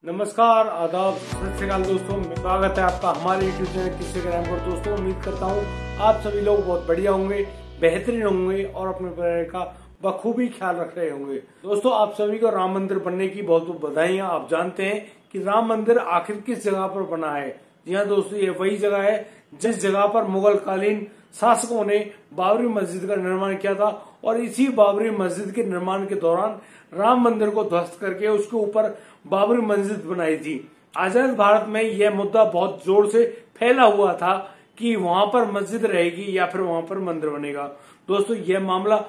नमस्कार, आदाब, सत श्री अकाल दोस्तों। स्वागत है आपका हमारे यूट्यूब चैनल किस्से ग्राम पर। दोस्तों उम्मीद करता हूँ आप सभी लोग बहुत बढ़िया होंगे, बेहतरीन होंगे और अपने परिवार का बखूबी ख्याल रख रहे होंगे। दोस्तों आप सभी को राम मंदिर बनने की बहुत बहुत बधाइयां। आप जानते हैं कि राम मंदिर आखिर किस जगह पर बना है। जी हाँ दोस्तों, ये वही जगह है जिस जगह पर मुगल कालीन शासकों ने बाबरी मस्जिद का निर्माण किया था और इसी बाबरी मस्जिद के निर्माण के दौरान राम मंदिर को ध्वस्त करके उसके ऊपर बाबरी मस्जिद बनाई थी। आजाद भारत में यह मुद्दा बहुत जोर से फैला हुआ था कि वहां पर मस्जिद रहेगी या फिर वहां पर मंदिर बनेगा। दोस्तों यह मामला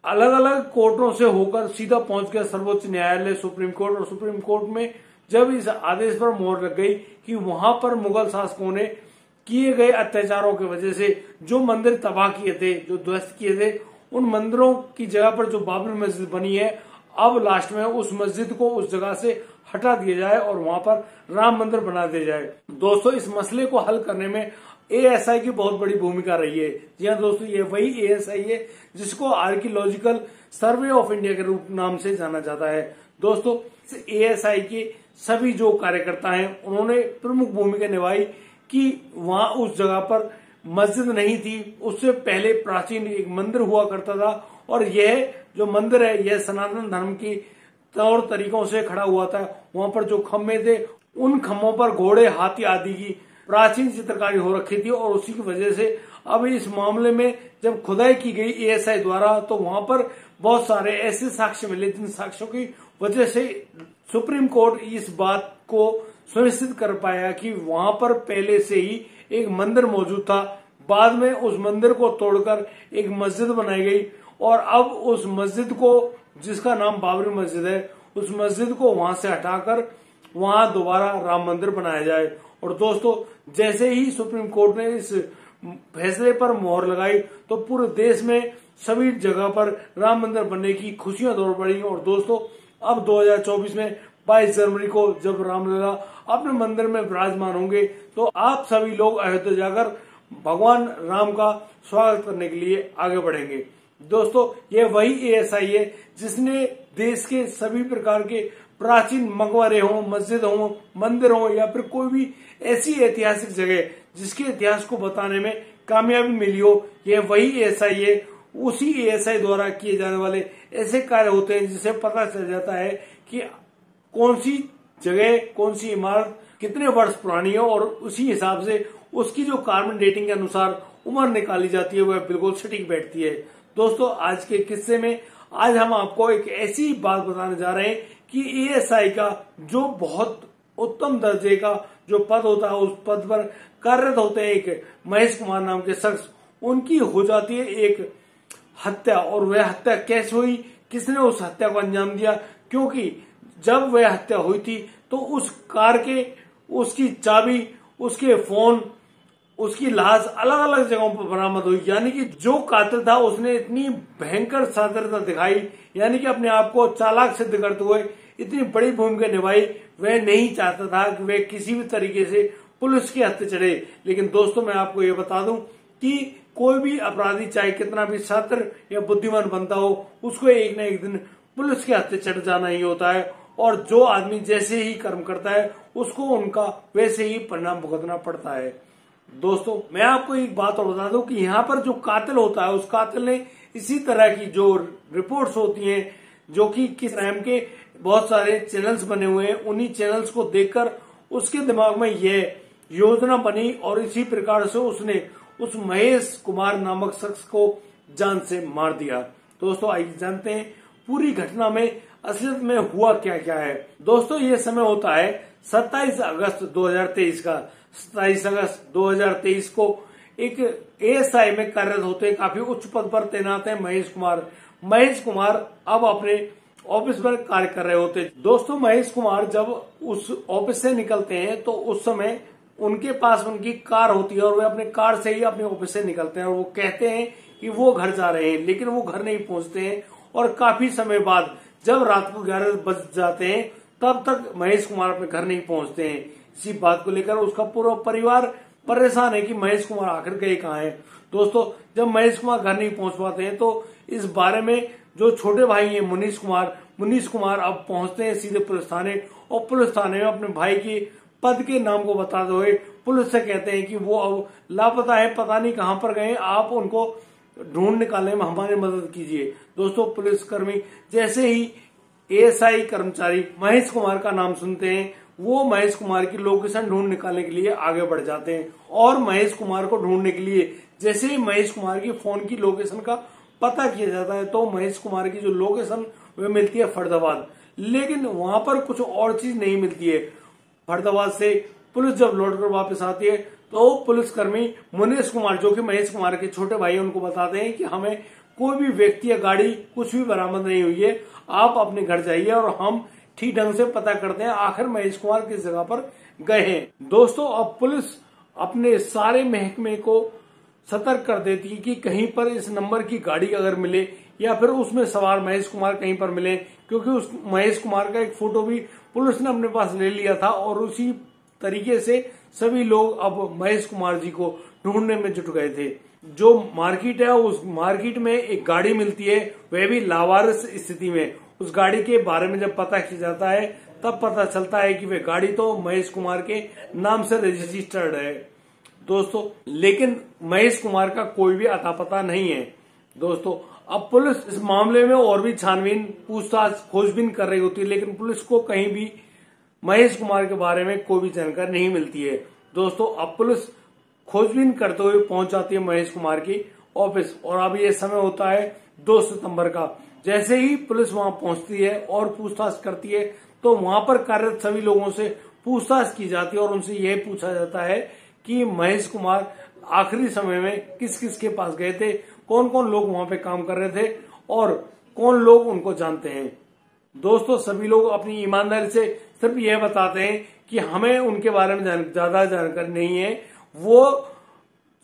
अलग अलग कोर्टों से होकर सीधा पहुंच गया सर्वोच्च न्यायालय, सुप्रीम कोर्ट। और सुप्रीम कोर्ट में जब इस आदेश पर मोहर लग गई कि वहां पर मुगल शासकों ने किए गए अत्याचारों की वजह से जो मंदिर तबाह किए थे, जो ध्वस्त किए थे, उन मंदिरों की जगह पर जो बाबरी मस्जिद बनी है, अब लास्ट में उस मस्जिद को उस जगह से हटा दिया जाए और वहां पर राम मंदिर बना दिया जाए। दोस्तों इस मसले को हल करने में एएसआई की बहुत बड़ी भूमिका रही है। जी हाँ दोस्तों, ये वही एएसआई है जिसको आर्कियोलॉजिकल सर्वे ऑफ इंडिया के रूप नाम से जाना जाता है। दोस्तों एएसआई के सभी जो कार्यकर्ता हैं उन्होंने प्रमुख भूमिका निभाई कि वहां उस जगह पर मस्जिद नहीं थी, उससे पहले प्राचीन एक मंदिर हुआ करता था और यह जो मंदिर है यह सनातन धर्म की तौर तरीकों से खड़ा हुआ था। वहां पर जो खम्भे थे उन खम्भों पर घोड़े, हाथी आदि की प्राचीन चित्रकारी हो रखी थी और उसी की वजह से अब इस मामले में जब खुदाई की गई एएसआई द्वारा तो वहां पर बहुत सारे ऐसे साक्ष्य मिले जिन साक्ष्यों की वजह से सुप्रीम कोर्ट इस बात को सुनिश्चित कर पाया कि वहां पर पहले से ही एक मंदिर मौजूद था। बाद में उस मंदिर को तोड़कर एक मस्जिद बनाई गई और अब उस मस्जिद को, जिसका नाम बाबरी मस्जिद है, उस मस्जिद को वहां से हटाकर वहां दोबारा राम मंदिर बनाया जाए। और दोस्तों जैसे ही सुप्रीम कोर्ट ने इस फैसले पर मोहर लगाई तो पूरे देश में सभी जगह पर राम मंदिर बनने की खुशियां दौड़ पड़ी। और दोस्तों अब 2024 में 22 जनवरी को जब रामलला अपने मंदिर में विराजमान होंगे तो आप सभी लोग अयोध्या जाकर भगवान राम का स्वागत करने के लिए आगे बढ़ेंगे। दोस्तों ये वही एएसआई है जिसने देश के सभी प्रकार के प्राचीन मकबरे हों, मस्जिद हों, मंदिर हों या फिर कोई भी ऐसी ऐतिहासिक जगह जिसके इतिहास को बताने में कामयाबी मिली हो, यह वही एएसआई है। उसी एएसआई द्वारा किए जाने वाले ऐसे कार्य होते हैं जिससे पता चल जाता है कि कौन सी जगह, कौन सी इमारत कितने वर्ष पुरानी है और उसी हिसाब से उसकी जो कार्बन डेटिंग के अनुसार उम्र निकाली जाती है वह बिल्कुल सटीक बैठती है। दोस्तों आज के किस्से में आज हम आपको एक ऐसी बात बताने जा रहे हैं कि एएसआई का जो बहुत उत्तम दर्जे का जो पद होता है, उस पद पर कार्यरत होते हैं एक महेश कुमार नाम के शख्स, उनकी हो जाती है एक हत्या। और वह हत्या कैसे हुई, किसने उस हत्या को अंजाम दिया, क्योंकि जब वह हत्या हुई थी तो उस कार के, उसकी चाबी, उसके फोन, उसकी लाश अलग अलग जगहों पर बरामद हुई। यानी कि जो कातिल था उसने इतनी भयंकर सादरता दिखाई, यानी कि अपने आप को चालाक सिद्ध करते हुए इतनी बड़ी भूमिका निभाई। वह नहीं चाहता था कि वह किसी भी तरीके से पुलिस के हत्थे चढ़े। लेकिन दोस्तों मैं आपको ये बता दूं कि कोई भी अपराधी चाहे कितना भी शातिर या बुद्धिमान बनता हो, उसको एक न एक दिन पुलिस के हत्थे चढ़ जाना ही होता है। और जो आदमी जैसे ही कर्म करता है उसको उनका वैसे ही परिणाम भुगतना पड़ता है। दोस्तों मैं आपको एक बात और बता दूं कि यहाँ पर जो कातिल होता है उस कातिल ने इसी तरह की जो रिपोर्ट्स होती हैं, जो कि किस नाम के बहुत सारे चैनल्स बने हुए हैं, उन्हीं चैनल्स को देखकर उसके दिमाग में यह योजना बनी और इसी प्रकार से उसने उस महेश कुमार नामक शख्स को जान से मार दिया। दोस्तों आइए जानते हैं पूरी घटना में असलियत में हुआ क्या क्या है। दोस्तों ये समय होता है 27 अगस्त 2023 का। 27 अगस्त 2023 को एक एएसआई में कार्यरत होते हैं, काफी उच्च पद पर तैनात है महेश कुमार। महेश कुमार अब अपने ऑफिस पर कार्य कर रहे होते हैं। दोस्तों महेश कुमार जब उस ऑफिस से निकलते हैं तो उस समय उनके पास उनकी कार होती है और वे अपने कार से ही अपने ऑफिस से निकलते हैं और वो कहते हैं कि वो घर जा रहे हैं, लेकिन वो घर नहीं पहुंचते हैं। और काफी समय बाद जब रात को 11 बज जाते हैं तब तक महेश कुमार अपने घर नहीं पहुंचते हैं। इसी बात को लेकर उसका पूरा परिवार परेशान है कि महेश कुमार आखिर गए कहाँ हैं। दोस्तों जब महेश कुमार घर नहीं पहुंच पाते हैं तो इस बारे में जो छोटे भाई हैं मुनीश कुमार, मुनीश कुमार अब पहुंचते हैं सीधे पुलिस थाने और पुलिस थाने में अपने भाई के पद के नाम को बताते हुए पुलिस से कहते हैं कि वो अब लापता है, पता नहीं कहां पर गए, आप उनको ढूंढ निकालने में हमारी मदद कीजिए। दोस्तों, पुलिसकर्मी जैसे ही एएसआई कर्मचारी महेश कुमार का नाम सुनते हैं, वो महेश कुमार की लोकेशन ढूंढ निकालने के लिए आगे बढ़ जाते हैं और महेश कुमार को ढूंढने के लिए जैसे ही महेश कुमार की फोन की लोकेशन का पता किया जाता है तो महेश कुमार की जो लोकेशन वह मिलती है फरीदाबाद, लेकिन वहां पर कुछ और चीज नहीं मिलती है। फरीदाबाद से पुलिस जब लौटकर वापस आती है तो पुलिसकर्मी मुनीश कुमार, जो कि महेश कुमार के छोटे भाई, उनको बताते हैं कि हमें कोई भी व्यक्ति या गाड़ी कुछ भी बरामद नहीं हुई है, आप अपने घर जाइए और हम ठीक ढंग से पता करते हैं आखिर महेश कुमार किस जगह पर गए हैं। दोस्तों, अब पुलिस अपने सारे महकमे को सतर्क कर देती है कि कहीं पर इस नंबर की गाड़ी अगर मिले या फिर उसमें सवार महेश कुमार कहीं पर मिले, क्योंकि उस महेश कुमार का एक फोटो भी पुलिस ने अपने पास ले लिया था और उसी तरीके से सभी लोग अब महेश कुमार जी को ढूंढने में जुट गए थे। जो मार्केट है, उस मार्केट में एक गाड़ी मिलती है, वह भी लावारिस स्थिति में। उस गाड़ी के बारे में जब पता किया जाता है तब पता चलता है कि वह गाड़ी तो महेश कुमार के नाम से रजिस्टर्ड है दोस्तों, लेकिन महेश कुमार का कोई भी अता पता नहीं है। दोस्तों, अब पुलिस इस मामले में और भी छानबीन, पूछताछ, खोजबीन कर रही होती है, लेकिन पुलिस को कहीं भी महेश कुमार के बारे में कोई भी जानकारी नहीं मिलती है। दोस्तों, अब पुलिस खोजबीन करते हुए पहुंच जाती है महेश कुमार की ऑफिस और अब ये समय होता है 2 सितंबर का। जैसे ही पुलिस वहां पहुंचती है और पूछताछ करती है तो वहां पर कार्यरत सभी लोगों से पूछताछ की जाती है और उनसे यह पूछा जाता है कि महेश कुमार आखिरी समय में किस किस के पास गए थे, कौन कौन लोग वहां पे काम कर रहे थे और कौन लोग उनको जानते हैं। दोस्तों, सभी लोग अपनी ईमानदारी से सिर्फ यह बताते हैं कि हमें उनके बारे में ज्यादा जानकारी नहीं है। वो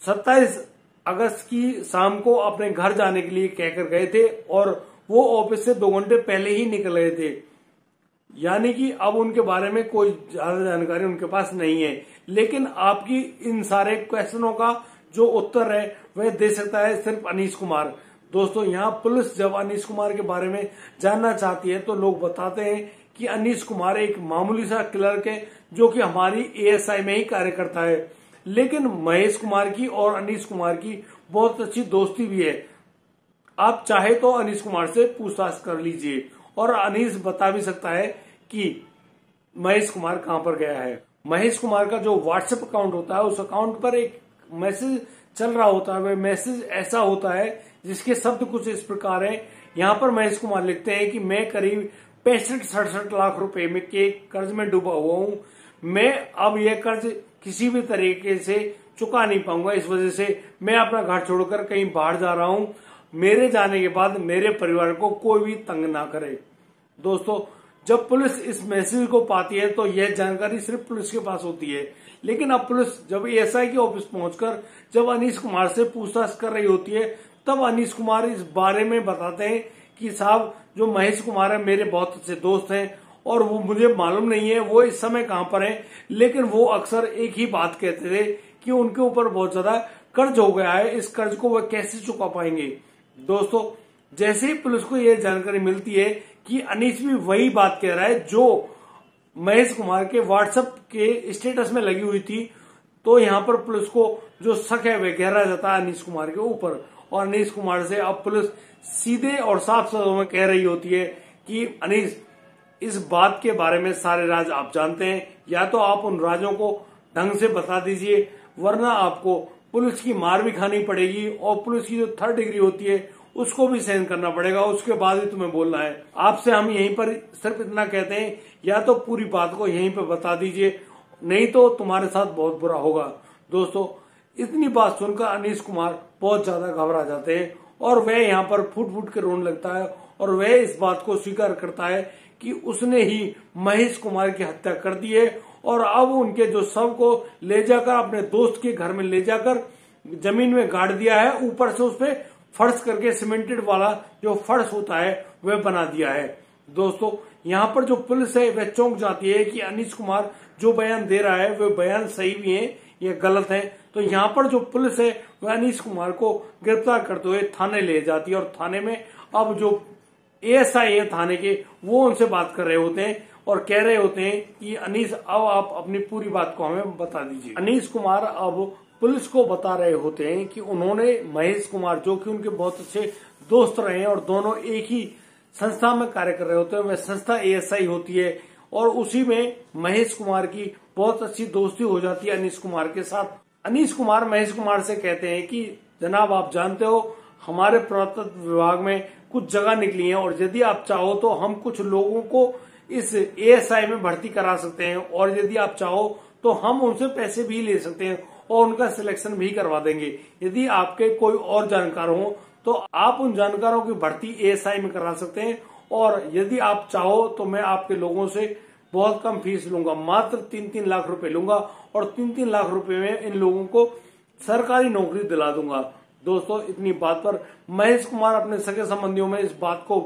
27 अगस्त की शाम को अपने घर जाने के लिए कहकर गए थे और वो ऑफिस से 2 घंटे पहले ही निकल गए थे, यानी कि अब उनके बारे में कोई ज्यादा जानकारी उनके पास नहीं है। लेकिन आपकी इन सारे क्वेश्चनों का जो उत्तर है वह दे सकता है सिर्फ अनीश कुमार। दोस्तों, यहाँ पुलिस जब अनीश कुमार के बारे में जानना चाहती है तो लोग बताते हैं कि अनीश कुमार एक मामूली सा क्लर्क है जो कि हमारी एएसआई में ही कार्य करता है, लेकिन महेश कुमार की और अनीश कुमार की बहुत अच्छी दोस्ती भी है। आप चाहे तो अनीश कुमार से पूछताछ कर लीजिए और अनीश बता भी सकता है कि महेश कुमार कहां पर गया है। महेश कुमार का जो व्हाट्सएप अकाउंट होता है उस अकाउंट पर एक मैसेज चल रहा होता है। वह मैसेज ऐसा होता है जिसके शब्द कुछ इस प्रकार हैं। यहाँ पर महेश कुमार लिखते हैं कि मैं करीब 65-67 लाख रुपए में के कर्ज में डूबा हुआ हूँ। मैं अब यह कर्ज किसी भी तरीके से चुका नहीं पाऊंगा, इस वजह से मैं अपना घर छोड़कर कहीं बाहर जा रहा हूँ। मेरे जाने के बाद मेरे परिवार को कोई भी तंग ना करे। दोस्तों, जब पुलिस इस मैसेज को पाती है तो यह जानकारी सिर्फ पुलिस के पास होती है, लेकिन अब पुलिस जब एएसआई के ऑफिस पहुंचकर जब अनीश कुमार से पूछताछ कर रही होती है तब अनीश कुमार इस बारे में बताते हैं कि साहब, जो महेश कुमार है मेरे बहुत अच्छे दोस्त हैं और वो मुझे मालूम नहीं है वो इस समय कहां पर है, लेकिन वो अक्सर एक ही बात कहते थे कि उनके ऊपर बहुत ज्यादा कर्ज हो गया है, इस कर्ज को वह कैसे चुका पाएंगे। दोस्तों, जैसे ही पुलिस को यह जानकारी मिलती है कि अनीश भी वही बात कह रहा है जो महेश कुमार के व्हाट्सएप के स्टेटस में लगी हुई थी, तो यहाँ पर पुलिस को जो शक है वह गहरा जाता है अनीश कुमार के ऊपर और अनीश कुमार से अब पुलिस सीधे और साफ शब्दों में कह रही होती है कि अनीश, इस बात के बारे में सारे राज आप जानते हैं, या तो आप उन राजों को ढंग से बता दीजिए वरना आपको पुलिस की मार भी खानी पड़ेगी और पुलिस की जो 3rd डिग्री होती है उसको भी सहन करना पड़ेगा, उसके बाद ही तुम्हें बोलना है। आपसे हम यहीं पर सिर्फ इतना कहते हैं, या तो पूरी बात को यहीं पर बता दीजिए, नहीं तो तुम्हारे साथ बहुत बुरा होगा। दोस्तों, इतनी बात सुनकर अनीश कुमार बहुत ज्यादा घबरा जाते हैं और वह यहाँ पर फूट फूट के रोने लगता है और वह इस बात को स्वीकार करता है कि उसने ही महेश कुमार की हत्या कर दी है और अब उनके जो शव को ले जाकर अपने दोस्त के घर में ले जाकर जमीन में गाड़ दिया है, ऊपर से उस पर फर्श करके सीमेंटेड वाला जो फर्श होता है वह बना दिया है। दोस्तों, यहाँ पर जो पुलिस है वह चौंक जाती है कि अनीश कुमार जो बयान दे रहा है वह बयान सही भी है या गलत है। तो यहाँ पर जो पुलिस है वह अनीश कुमार को गिरफ्तार करते हुए थाने ले जाती है और थाने में अब जो एएसआई है थाने के, वो उनसे बात कर रहे होते हैं और कह रहे होते हैं कि अनीस अब आप अपनी पूरी बात को हमें बता दीजिए। अनीस कुमार अब पुलिस को बता रहे होते हैं कि उन्होंने महेश कुमार, जो कि उनके बहुत अच्छे दोस्त रहे हैं और दोनों एक ही संस्था में कार्य कर रहे होते हैं, वह संस्था एएसआई होती है और उसी में महेश कुमार की बहुत अच्छी दोस्ती हो जाती है अनीस कुमार के साथ। अनीस कुमार महेश कुमार से कहते हैं कि जनाब आप जानते हो हमारे पुरातत्व विभाग में कुछ जगह निकली है और यदि आप चाहो तो हम कुछ लोगों को इस एएसआई में भर्ती करा सकते हैं और यदि आप चाहो तो हम उनसे पैसे भी ले सकते हैं और उनका सिलेक्शन भी करवा देंगे। यदि आपके कोई और जानकार हो तो आप उन जानकारों की भर्ती एएसआई में करा सकते हैं और यदि आप चाहो तो मैं आपके लोगों से बहुत कम फीस लूंगा, मात्र 3-3 लाख रुपए लूंगा और 3-3 लाख रुपए में इन लोगों को सरकारी नौकरी दिला दूंगा। दोस्तों इतनी बात पर महेश कुमार अपने सगे संबंधियों में इस बात को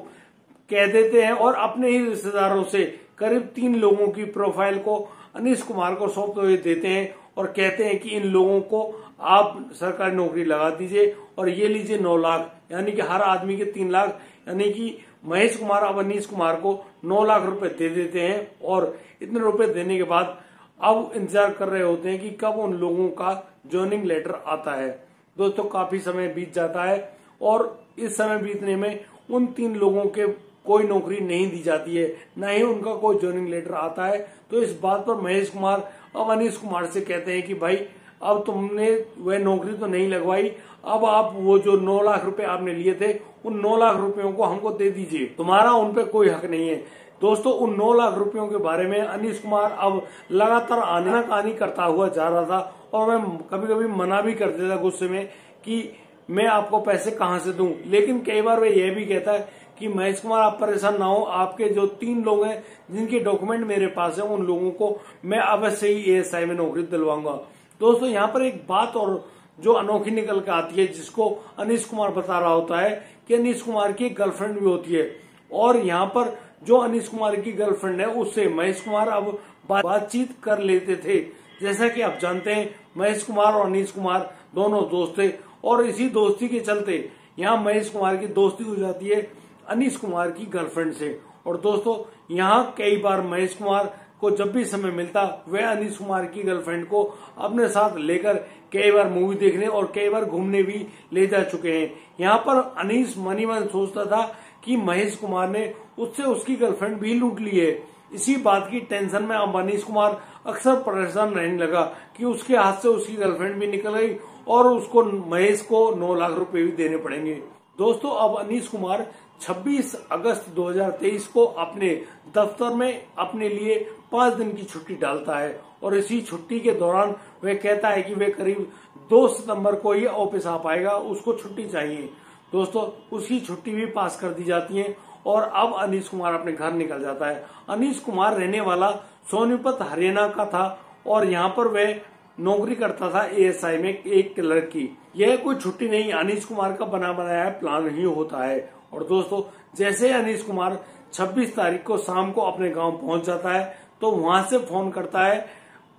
कह देते हैं और अपने ही रिश्तेदारों से करीब 3 लोगों की प्रोफाइल को अनीस कुमार को सौंपते हुए देते हैं और कहते हैं कि इन लोगों को आप सरकारी नौकरी लगा दीजिए और ये लीजिए 9 लाख, यानी कि हर आदमी के 3 लाख, यानी कि महेश कुमार अब अनीस कुमार को 9 लाख रुपए दे देते हैं और इतने रुपए देने के बाद अब इंतजार कर रहे होते हैं कि कब उन लोगों का ज्वाइनिंग लेटर आता है। दोस्तों काफी समय बीत जाता है और इस समय बीतने में उन 3 लोगों के कोई नौकरी नहीं दी जाती है, न ही उनका कोई ज्वाइनिंग लेटर आता है। तो इस बात पर महेश कुमार अब अनीस कुमार से कहते हैं कि भाई अब तुमने वह नौकरी तो नहीं लगवाई, अब आप वो जो 9 लाख रुपए आपने लिए थे उन 9 लाख रुपयों को हमको दे दीजिए, तुम्हारा उन पे कोई हक नहीं है। दोस्तों उन 9 लाख रुपयों के बारे में अनीस कुमार अब लगातार आनाकानी करता हुआ जा रहा था और मैं कभी कभी मना भी कर देता गुस्से में कि मैं आपको पैसे कहां से दूं, लेकिन कई बार वह यह भी कहता है कि महेश कुमार आप परेशान ना हो, आपके जो 3 लोग हैं जिनके डॉक्यूमेंट मेरे पास है उन लोगों को मैं अवश्य ही एएसआई में नौकरी दिलवाऊंगा। दोस्तों यहाँ पर एक बात और जो अनोखी निकल के आती है जिसको अनीस कुमार बता रहा होता है कि अनीस कुमार की गर्लफ्रेंड भी होती है और यहाँ पर जो अनीस कुमार की गर्लफ्रेंड है उससे महेश कुमार अब बातचीत कर लेते थे। जैसा कि आप जानते हैं महेश कुमार और अनीस कुमार दोनों दोस्त थे और इसी दोस्ती के चलते यहाँ महेश कुमार की दोस्ती हो जाती है अनीस कुमार की गर्लफ्रेंड से। और दोस्तों यहाँ कई बार महेश कुमार को जब भी समय मिलता वह अनीस कुमार की गर्लफ्रेंड को अपने साथ लेकर कई बार मूवी देखने और कई बार घूमने भी ले जा चुके हैं। यहाँ पर अनीस मनी मन सोचता था कि महेश कुमार ने उससे उसकी गर्लफ्रेंड भी लूट ली है। इसी बात की टेंशन में अब अनीस कुमार अक्सर परेशान रहने लगा कि उसके हाथ से उसकी गर्लफ्रेंड भी निकल गई और उसको महेश को 9 लाख रुपए भी देने पड़ेंगे। दोस्तों अब अनीस कुमार 26 अगस्त 2023 को अपने दफ्तर में अपने लिए 5 दिन की छुट्टी डालता है और इसी छुट्टी के दौरान वह कहता है कि वह करीब 2 सितंबर को ही ऑफिस आ पाएगा, उसको छुट्टी चाहिए। दोस्तों उसकी छुट्टी भी पास कर दी जाती है और अब अनीस कुमार अपने घर निकल जाता है। अनीस कुमार रहने वाला सोनीपत हरियाणा का था और यहाँ पर वह नौकरी करता था एएसआई में एक क्लर्क की। यह कोई छुट्टी नहीं, अनीस कुमार का बना बनाया प्लान ही होता है। और दोस्तों जैसे अनीस कुमार 26 तारीख को शाम को अपने गांव पहुंच जाता है तो वहां से फोन करता है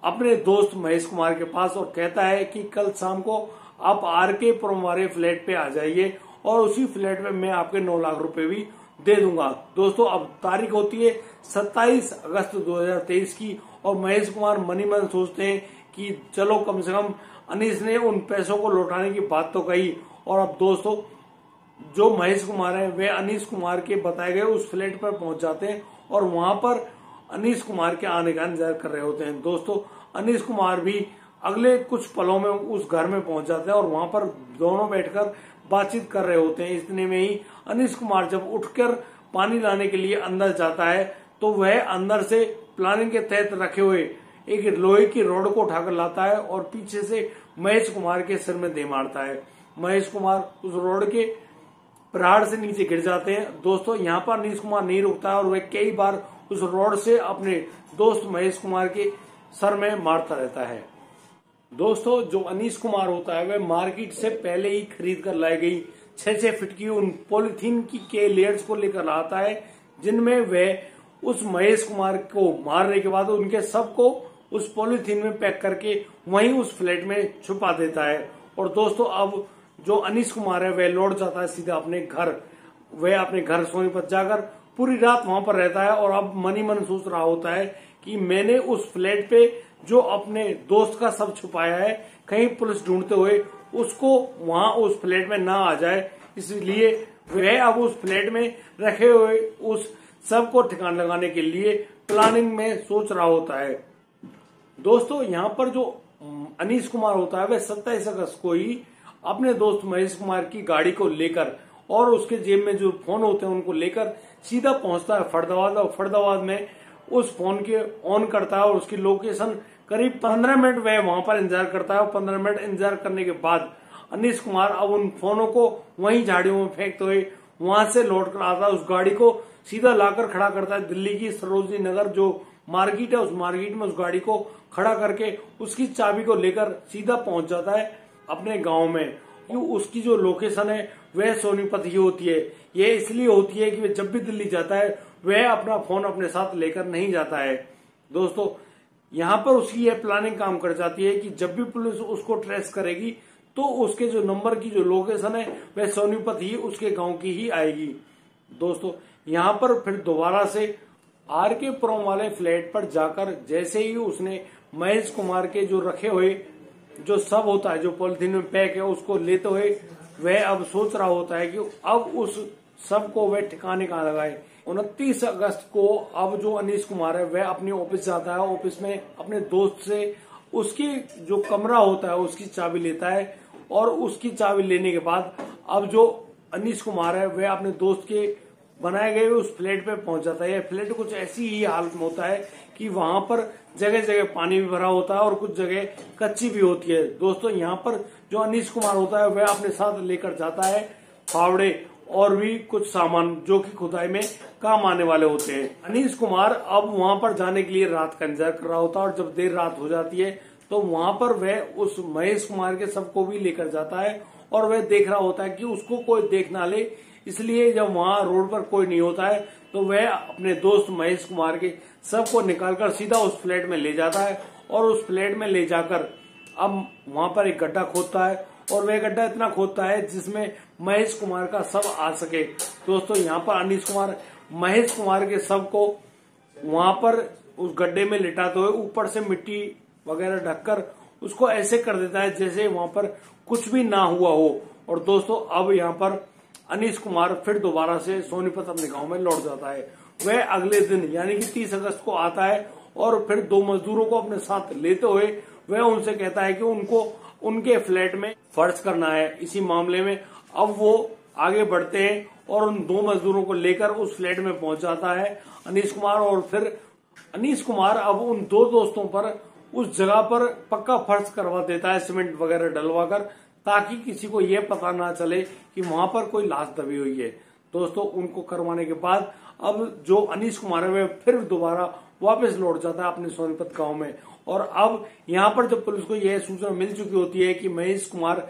अपने दोस्त महेश कुमार के पास और कहता है कि कल शाम को आप आरके पुरम वाले फ्लैट पे आ जाइए और उसी फ्लैट में मैं आपके 9 लाख रुपए भी दे दूंगा। दोस्तों अब तारीख होती है 27 अगस्त 2023 की और महेश कुमार मनी मन सोचते हैं कि चलो कम से कम अनीस ने उन पैसों को लौटाने की बात तो कही। और अब दोस्तों जो महेश कुमार है वे अनीस कुमार के बताए गए उस फ्लैट पर पहुंच जाते हैं और वहां पर अनीस कुमार के आने का इंतजार कर रहे होते हैं। दोस्तों अनीस कुमार भी अगले कुछ पलों में उस घर में पहुंच जाते हैं और वहां पर दोनों बैठकर बातचीत कर रहे होते हैं। इतने में ही अनीस कुमार जब उठकर पानी लाने के लिए अंदर जाता है तो वह अंदर से प्लानिंग के तहत रखे हुए एक लोहे की रॉड को उठाकर लाता है और पीछे से महेश कुमार के सिर में दे मारता है। महेश कुमार उस रॉड के पहाड़ से नीचे गिर जाते हैं। दोस्तों यहाँ पर अनीस कुमार नहीं रुकता और वह कई बार उस रॉड से अपने दोस्त महेश कुमार के सर में मारता रहता है। दोस्तों जो अनीस कुमार होता है वह मार्केट से पहले ही खरीद कर लाई गई 6-6 फीट की उन पॉलिथीन की के लेयर्स को लेकर आता है जिनमें वह उस महेश कुमार को मारने के बाद उनके सबको उस पॉलिथीन में पैक करके वहीं उस फ्लैट में छुपा देता है। और दोस्तों अब जो अनीस कुमार है वह लौट जाता है सीधा अपने घर वह अपने घर सोनीपत जाकर पूरी रात वहां पर रहता है और अब मन ही मन सोच रहा होता है कि मैंने उस फ्लैट पे जो अपने दोस्त का शव छुपाया है, कहीं पुलिस ढूंढते हुए उसको वहां उस फ्लैट में ना आ जाए, इसलिए वह अब उस फ्लैट में रखे हुए उस शव को ठिकाना लगाने के लिए प्लानिंग में सोच रहा होता है। दोस्तों, यहाँ पर जो अनीश कुमार होता है वह 27 अगस्त को ही अपने दोस्त महेश कुमार की गाड़ी को लेकर और उसके जेब में जो फोन होते हैं उनको लेकर सीधा पहुंचता है फरीदाबाद, और फरीदाबाद में उस फोन के ऑन करता है और उसकी लोकेशन करीब 15 मिनट वह वहां पर इंतजार करता है। और 15 मिनट इंतजार करने के बाद अनीश कुमार अब उन फोनों को वहीं झाड़ियों में फेंकते हुए वहां से लौट कर आता है, उस गाड़ी को सीधा लाकर खड़ा करता है दिल्ली की सरोजनी नगर जो मार्केट है, उस मार्केट में उस गाड़ी को खड़ा करके उसकी चाबी को लेकर सीधा पहुंच जाता है अपने गांव में। उसकी जो लोकेशन है वह सोनीपत ही होती है। यह इसलिए होती है कि वह जब भी दिल्ली जाता है वह अपना फोन अपने साथ लेकर नहीं जाता है। दोस्तों, यहाँ पर उसकी यह प्लानिंग काम कर जाती है कि जब भी पुलिस उसको ट्रेस करेगी तो उसके जो नंबर की जो लोकेशन है वह सोनीपत ही उसके गांव की ही आएगी। दोस्तों, यहाँ पर फिर दोबारा से RK पुरम वाले फ्लैट पर जाकर जैसे ही उसने महेश कुमार के जो रखे हुए जो शव होता है, जो पॉलिथीन में पैक है, उसको लेते हुए वह अब सोच रहा होता है कि अब उस शव को वह ठिकाने कहाँ लगाए। 29 अगस्त को अब जो अनीश कुमार है वह अपनी ऑफिस जाता है, ऑफिस में अपने दोस्त से उसकी जो कमरा होता है उसकी चाबी लेता है और उसकी चाबी लेने के बाद अब जो अनीश कुमार है वह अपने दोस्त के बनाए गए उस फ्लैट पे पहुंच जाता है। यह फ्लैट कुछ ऐसी ही हालत में होता है कि वहां पर जगह जगह पानी भी भरा होता है और कुछ जगह कच्ची भी होती है। दोस्तों, यहाँ पर जो अनीश कुमार होता है वह अपने साथ लेकर जाता है फावड़े और भी कुछ सामान जो कि खुदाई में काम आने वाले होते हैं। अनीश कुमार अब वहां पर जाने के लिए रात का इंतजार कर रहा होता है और जब देर रात हो जाती है तो वहां पर वह उस महेश कुमार के शव को भी लेकर जाता है और वह देख रहा होता है कि उसको कोई देख ना ले, इसलिए जब वहां रोड पर कोई नहीं होता है तो वह अपने दोस्त महेश कुमार के शव को निकालकर सीधा उस फ्लैट में ले जाता है और उस फ्लैट में ले जाकर अब वहां पर एक गड्ढा खोदता है और वह गड्ढा इतना खोदता है जिसमें महेश कुमार का शव आ सके। दोस्तों, यहाँ पर अनीश कुमार महेश कुमार के शव को वहां पर उस गड्ढे में लिटाते हुए ऊपर से मिट्टी वगैरह ढककर उसको ऐसे कर देता है जैसे वहां पर कुछ भी ना हुआ हो। और दोस्तों, अब यहाँ पर अनीश कुमार फिर दोबारा से सोनीपत अपने गांव में लौट जाता है। वह अगले दिन यानी कि 30 अगस्त को आता है और फिर 2 मजदूरों को अपने साथ लेते हुए वह उनसे कहता है कि उनको उनके फ्लैट में फर्श करना है। इसी मामले में अब वो आगे बढ़ते हैं और उन 2 मजदूरों को लेकर उस फ्लैट में पहुंच जाता है अनीश कुमार। और फिर अनीश कुमार अब उन 2 दोस्तों पर उस जगह पर पक्का फर्श करवा देता है सीमेंट वगैरह डलवाकर, ताकि किसी को यह पता ना चले कि वहां पर कोई लाश दबी हुई है। दोस्तों, उनको करवाने के बाद अब जो अनीश कुमार है वह फिर दोबारा वापस लौट जाता है अपने सोनीपत गांव में। और अब यहाँ पर जब पुलिस को यह सूचना मिल चुकी होती है कि महेश कुमार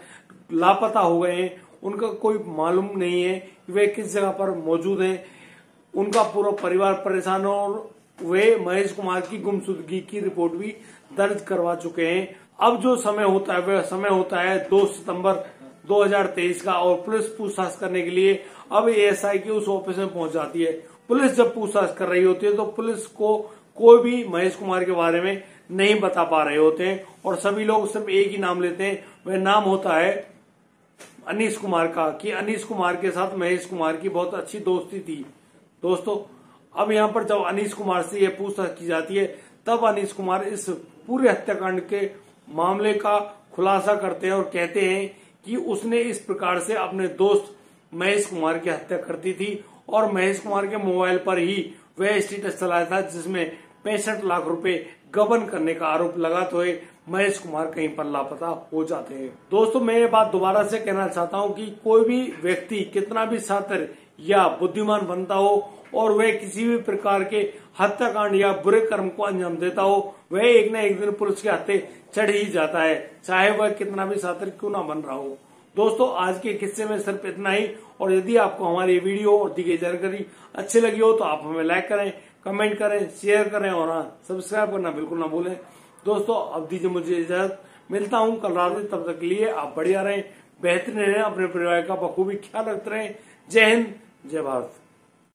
लापता हो गए हैं, उनका कोई मालूम नहीं है कि वे किस जगह पर मौजूद हैं, उनका पूरा परिवार परेशान है और वे महेश कुमार की गुमशुदगी की रिपोर्ट भी दर्ज करवा चुके हैं। अब जो समय होता है वह समय होता है 2 सितंबर 2023 का और पुलिस पूछताछ करने के लिए अब ASI की उस ऑफिस में पहुंच जाती है। पुलिस जब पूछताछ कर रही होती है तो पुलिस को कोई भी महेश कुमार के बारे में नहीं बता पा रहे होते हैं और सभी लोग सिर्फ एक ही नाम लेते हैं, वह नाम होता है अनीश कुमार का, कि अनीश कुमार के साथ महेश कुमार की बहुत अच्छी दोस्ती थी। दोस्तों, अब यहाँ पर जब अनीश कुमार से यह पूछताछ की जाती है तब अनीश कुमार इस पूरे हत्याकांड के मामले का खुलासा करते हैं और कहते हैं कि उसने इस प्रकार से अपने दोस्त महेश कुमार की हत्या कर दी थी और महेश कुमार के मोबाइल पर ही वह स्टेटस चलाया था जिसमें 65 लाख रुपए गबन करने का आरोप लगाते हुए महेश कुमार कहीं पर लापता हो जाते हैं। दोस्तों, मैं ये बात दोबारा से कहना चाहता हूं कि कोई भी व्यक्ति कितना भी शातिर या बुद्धिमान बनता हो और वह किसी भी प्रकार के हत्याकांड या बुरे कर्म को अंजाम देता हो, वह एक न एक दिन पुलिस के हाथे चढ़ ही जाता है, चाहे वह कितना भी शातिर क्यों ना बन रहा हो। दोस्तों, आज के किस्से में सिर्फ इतना ही। और यदि आपको हमारी वीडियो और दी गई जानकारी अच्छी लगी हो तो आप हमें लाइक करें, कमेंट करें, शेयर करें और हाँ, सब्सक्राइब करना बिल्कुल ना भूलें। दोस्तों, अब दीजिए मुझे इजाजत, मिलता हूँ कल रात में। तब तक के लिए आप बढ़िया रहें, बेहतरीन रहें, अपने परिवार का बखूबी ख्याल रखते रहें। जय हिंद, जय भारत।